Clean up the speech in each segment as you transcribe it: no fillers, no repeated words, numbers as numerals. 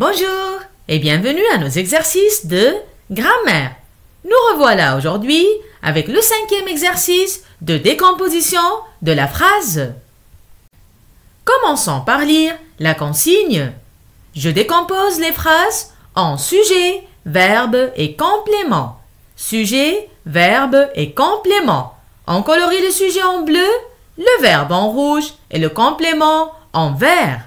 Bonjour et bienvenue à nos exercices de grammaire. Nous revoilà aujourd'hui avec le 5e exercice de décomposition de la phrase. Commençons par lire la consigne. Je décompose les phrases en sujet, verbe et complément. Sujet, verbe et complément. On colorie le sujet en bleu, le verbe en rouge et le complément en vert.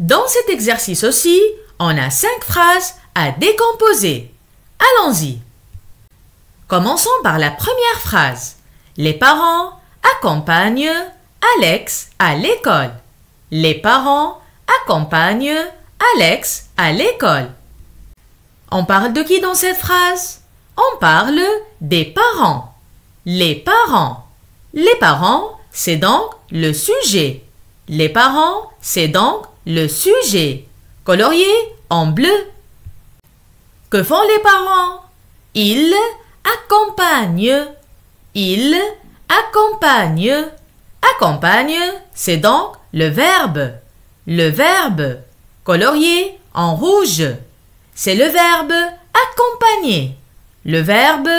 Dans cet exercice aussi, on a 5 phrases à décomposer. Allons-y. Commençons par la première phrase. Les parents accompagnent Alex à l'école. Les parents accompagnent Alex à l'école. On parle de qui dans cette phrase? On parle des parents. Les parents. Les parents, c'est donc le sujet. Les parents, c'est donc le sujet. Colorié en bleu. Que font les parents? Ils accompagnent. Ils accompagnent. Accompagne, c'est donc le verbe. Le verbe. Colorié en rouge. C'est le verbe accompagner. Le verbe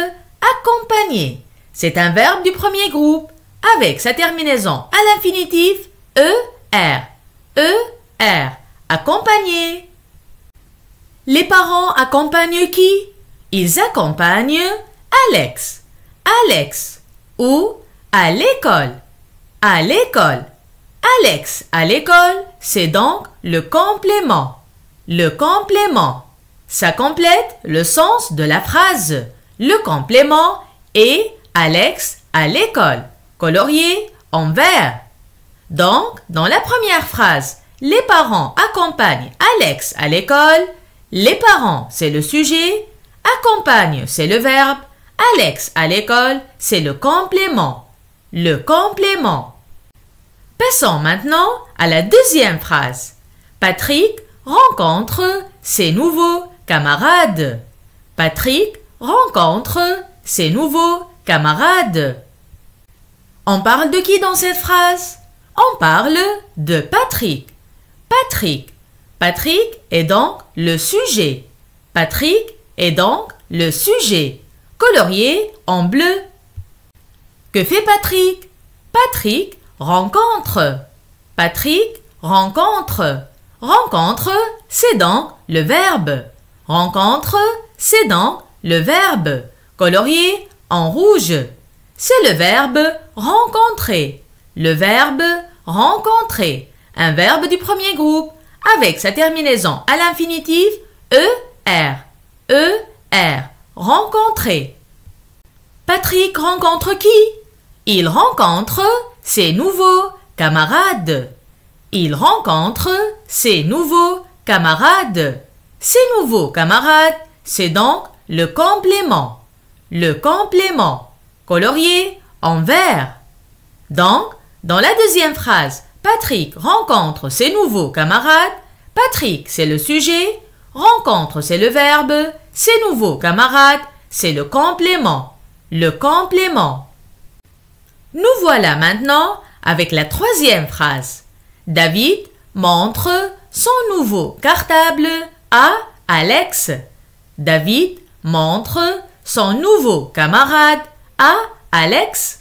accompagner. C'est un verbe du premier groupe avec sa terminaison à l'infinitif ER. ER. Accompagner. Les parents accompagnent qui? Ils accompagnent Alex. Alex. Ou à l'école. À l'école. Alex à l'école, c'est donc le complément. Le complément. Ça complète le sens de la phrase. Le complément est Alex à l'école. Colorié en vert. Donc, dans la première phrase, les parents accompagnent Alex à l'école. Les parents, c'est le sujet. Accompagne, c'est le verbe. Alex à l'école, c'est le complément. Le complément. Passons maintenant à la deuxième phrase. Patrick rencontre ses nouveaux camarades. Patrick rencontre ses nouveaux camarades. On parle de qui dans cette phrase? On parle de Patrick. Patrick. Patrick est donc le sujet. Patrick est donc le sujet. Colorié en bleu. Que fait Patrick? Patrick rencontre. Patrick rencontre. Rencontre, c'est donc le verbe. Rencontre, c'est donc le verbe. Colorié en rouge. C'est le verbe rencontrer. Le verbe rencontrer. Un verbe du premier groupe avec sa terminaison à l'infinitif ER. ER. Rencontrer. Patrick rencontre qui? Il rencontre ses nouveaux camarades. Il rencontre ses nouveaux camarades. Ses nouveaux camarades, c'est donc le complément. Le complément. Colorié en vert. Donc, dans la deuxième phrase, Patrick rencontre ses nouveaux camarades. Patrick, c'est le sujet. Rencontre, c'est le verbe. Ses nouveaux camarades, c'est le complément. Le complément. Nous voilà maintenant avec la troisième phrase. David montre son nouveau cartable à Alex. David montre son nouveau camarade à Alex.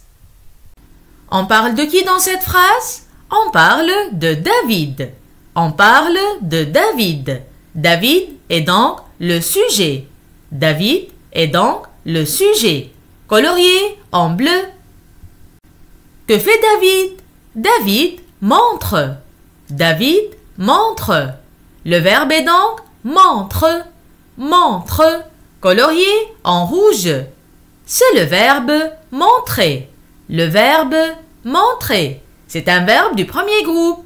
On parle de qui dans cette phrase? On parle de David. On parle de David. David est donc le sujet. David est donc le sujet. Colorié en bleu. Que fait David? David montre. David montre. Le verbe est donc montre. Montre. Colorié en rouge. C'est le verbe montrer. Le verbe montrer. C'est un verbe du premier groupe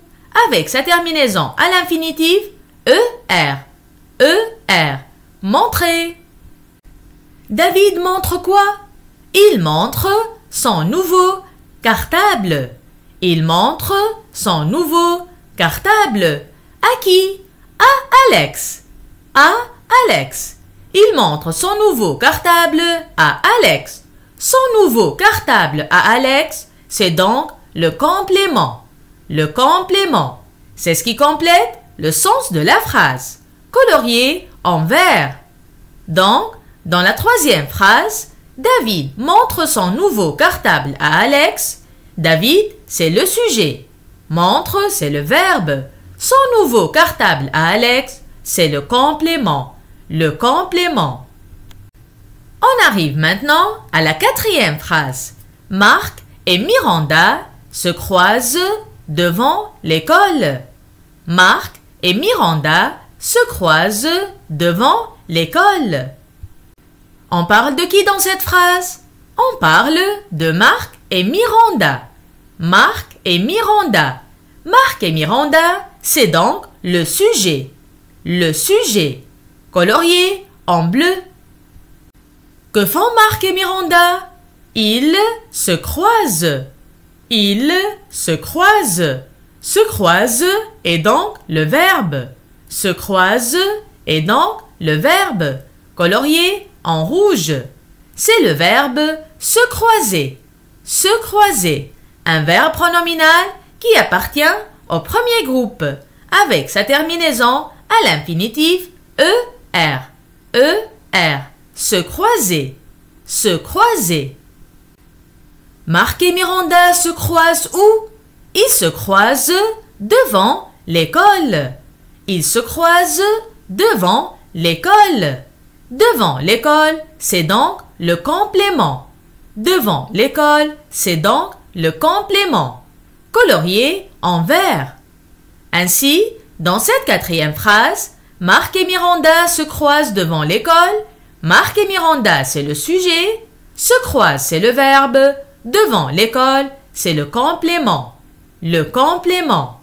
avec sa terminaison à l'infinitif ER. ER. Montrer. David montre quoi? Il montre son nouveau cartable. Il montre son nouveau cartable. À qui? À Alex. À Alex. Il montre son nouveau cartable à Alex. Son nouveau cartable à Alex, c'est donc le complément. Le complément. C'est ce qui complète le sens de la phrase. colorié en vert. Donc, dans la troisième phrase, David montre son nouveau cartable à Alex. David, c'est le sujet. Montre, c'est le verbe. Son nouveau cartable à Alex, c'est le complément. Le complément. On arrive maintenant à la quatrième phrase. Marc et Miranda se croisent devant l'école. Marc et Miranda se croisent devant l'école. On parle de qui dans cette phrase? On parle de Marc et Miranda. Marc et Miranda. Marc et Miranda, c'est donc le sujet. Le sujet, colorié en bleu. Que font Marc et Miranda? Ils se croisent. Ils se croisent. Se croise est donc le verbe. Se croise est donc le verbe, colorié en rouge. C'est le verbe se croiser. Se croiser, un verbe pronominal qui appartient au premier groupe, avec sa terminaison à l'infinitif ER. ER. Se croiser. Se croiser. Marc et Miranda se croisent où? Ils se croisent devant l'école. Ils se croisent devant l'école. Devant l'école, c'est donc le complément. Devant l'école, c'est donc le complément. Colorié en vert. Ainsi, dans cette quatrième phrase, Marc et Miranda se croisent devant l'école. Marc et Miranda, c'est le sujet. Se croise, c'est le verbe. Devant l'école, c'est le complément. Le complément.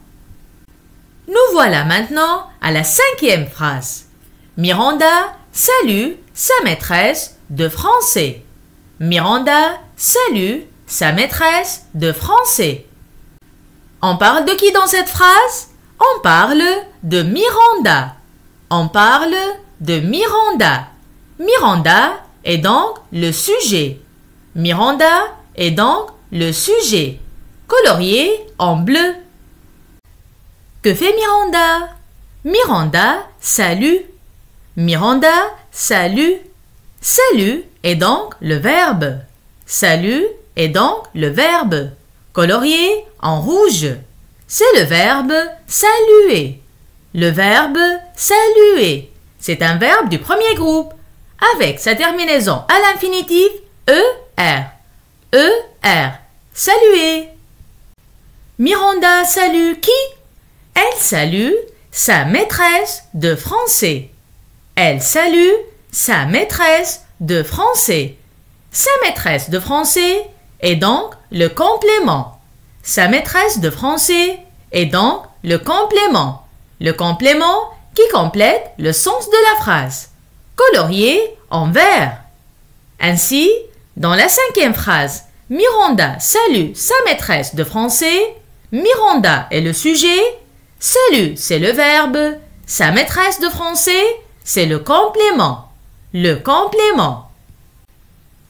Nous voilà maintenant à la cinquième phrase. Miranda salue sa maîtresse de français. Miranda salue sa maîtresse de français. On parle de qui dans cette phrase? On parle de Miranda. On parle de Miranda. Miranda est donc le sujet. Miranda est donc le sujet, colorié en bleu. Que fait Miranda? Miranda salue. Miranda salue. Salue est donc le verbe. Salut est donc le verbe, colorié en rouge. C'est le verbe saluer. Le verbe saluer, c'est un verbe du premier groupe, avec sa terminaison à l'infinitif ER. ER. Saluer. Miranda salue qui? Elle salue sa maîtresse de français. Elle salue sa maîtresse de français. Sa maîtresse de français est donc le complément. Sa maîtresse de français est donc le complément. Le complément qui complète le sens de la phrase, colorié en vert. Ainsi, dans la cinquième phrase, Miranda salue sa maîtresse de français. Miranda est le sujet. Salue, c'est le verbe. Sa maîtresse de français, c'est le complément. Le complément.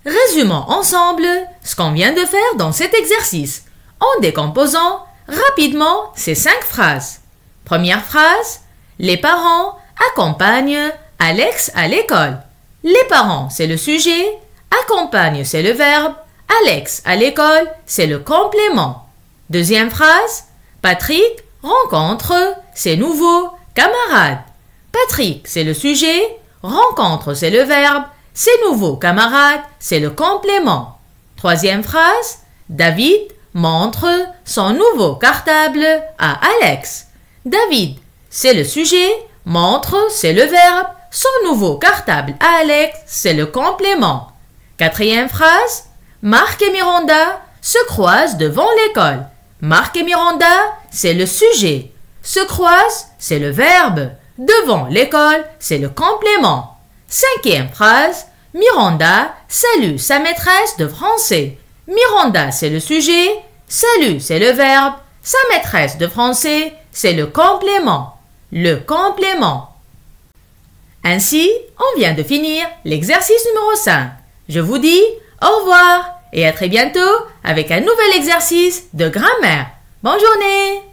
Résumons ensemble ce qu'on vient de faire dans cet exercice en décomposant rapidement ces 5 phrases. Première phrase, les parents accompagnent Alex à l'école. Les parents, c'est le sujet. Accompagne, c'est le verbe. Alex à l'école, c'est le complément. Deuxième phrase, Patrick rencontre ses nouveaux camarades. Patrick, c'est le sujet. Rencontre, c'est le verbe. Ses nouveaux camarades, c'est le complément. Troisième phrase, David montre son nouveau cartable à Alex. David, c'est le sujet. Montre, c'est le verbe. Son nouveau cartable à Alex, c'est le complément. Quatrième phrase, Marc et Miranda se croisent devant l'école. Marc et Miranda, c'est le sujet. Se croisent, c'est le verbe. Devant l'école, c'est le complément. Cinquième phrase, Miranda salue sa maîtresse de français. Miranda, c'est le sujet. Salue, c'est le verbe. Sa maîtresse de français, c'est le complément. Le complément. Ainsi, on vient de finir l'exercice numéro 5. Je vous dis au revoir et à très bientôt avec un nouvel exercice de grammaire. Bonne journée!